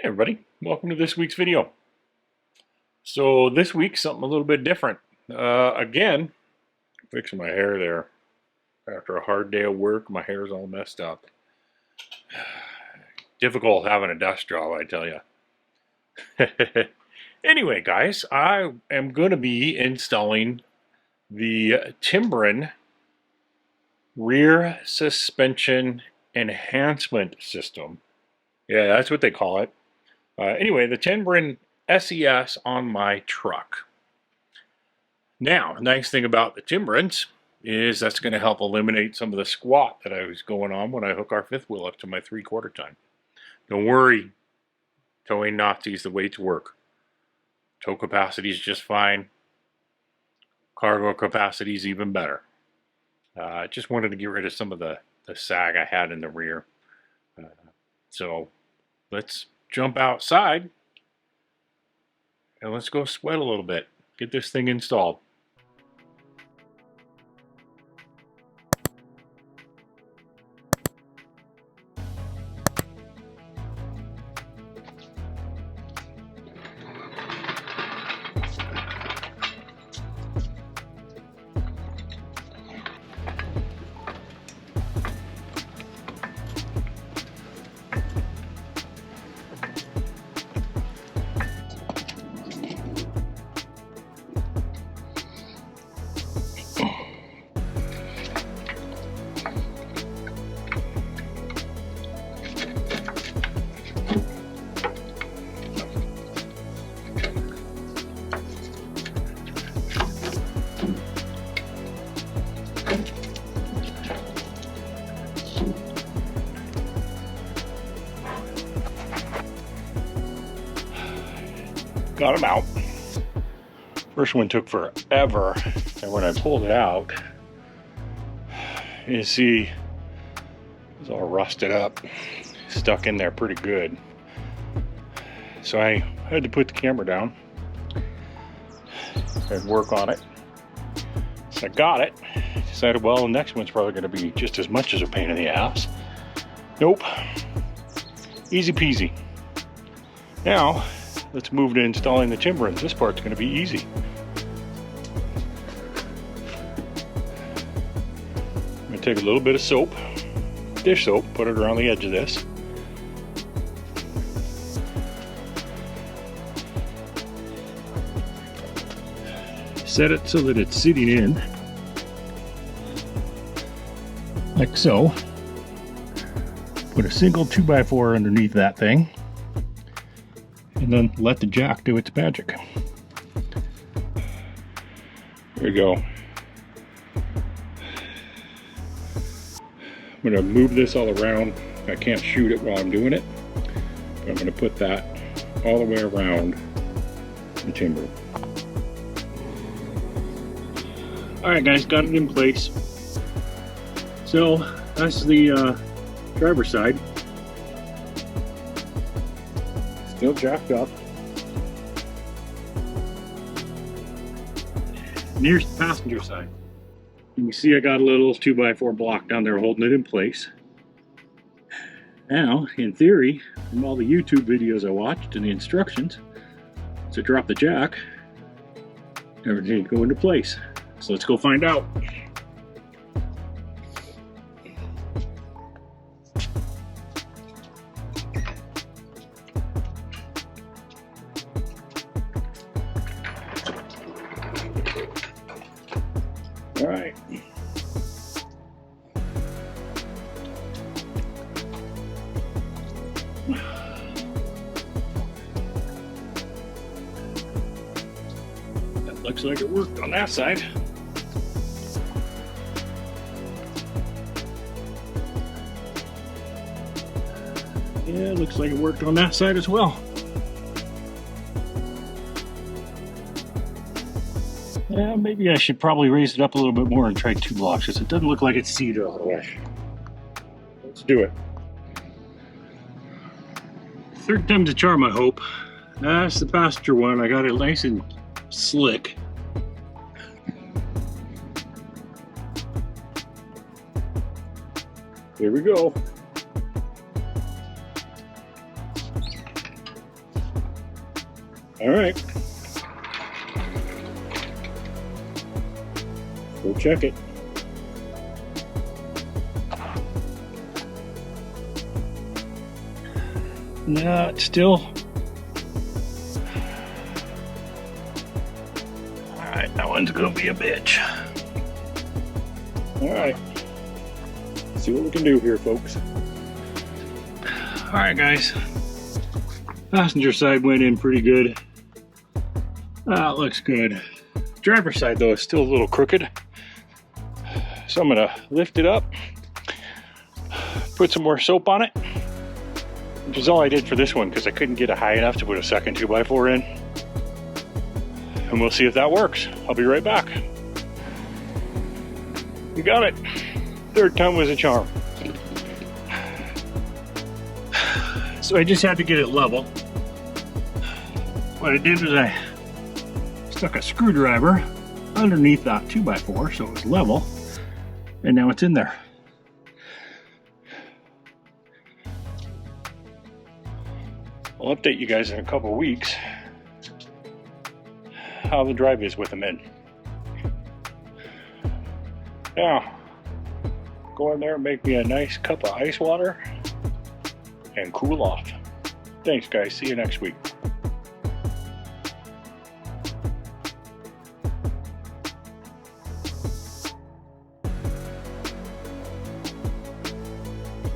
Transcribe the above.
Hey everybody, welcome to this week's video. So this week something a little bit different. Again, fixing my hair there. After a hard day of work, my hair's all messed up. Difficult having a desk job, I tell you. Anyway, guys, I am going to be installing the Timbren Rear Suspension Enhancement System. Yeah, that's what they call it. Anyway, the Timbren SES on my truck. Now, the nice thing about the Timbrens is that's going to help eliminate some of the squat that I was going on when I hook our fifth wheel up to my 3/4 ton. Don't worry, towing Nazis, the weights work. Tow capacity is just fine. Cargo capacity is even better. I just wanted to get rid of some of the sag I had in the rear. So let's jump outside and let's go sweat a little bit. Get this thing installed. Got them out. First one took forever, and when I pulled it out, you see it was all rusted up, stuck in there pretty good. So I had to put the camera down and work on it. So I got it. Decided, well, the next one's probably going to be just as much as a pain in the ass. Nope. Easy peasy. Now, let's move to installing the Timbrens. This part's going to be easy. I'm going to take a little bit of soap, dish soap, put it around the edge of this. Set it so that it's sitting in, like so. Put a single 2x4 underneath that thing. And then let the jack do its magic. There we go. I'm going to move this all around. I can't shoot it while I'm doing it. But I'm going to put that all the way around the timber. Alright guys, got it in place. So that's the driver's side. Still jacked up. Here's the passenger side. You can see I got a little 2x4 block down there holding it in place. Now, in theory, from all the YouTube videos I watched and the instructions, to drop the jack, everything will go into place. So let's go find out. All right. That looks like it worked on that side. Yeah, looks like it worked on that side as well. Yeah, maybe I should probably raise it up a little bit more and try 2 blocks, because it doesn't look like it's seated all the way. Let's do it. Third time's a charm, I hope. That's the passenger one. I got it nice and slick. Here we go. All right. Go check it. No, it's still. Alright, that one's gonna be a bitch. Alright. See what we can do here, folks. Alright, guys. Passenger side went in pretty good. It looks good. Driver's side, though, is still a little crooked. So I'm gonna lift it up, put some more soap on it, which is all I did for this one because I couldn't get it high enough to put a second 2x4 in. And we'll see if that works. I'll be right back. We got it. Third time was a charm. So I just had to get it level. What I did was I stuck a screwdriver underneath that 2x4 so it was level. And now it's in there. I'll update you guys in a couple weeks how the drive is with them in. Now, go in there and make me a nice cup of ice water and cool off. Thanks, guys. See you next week.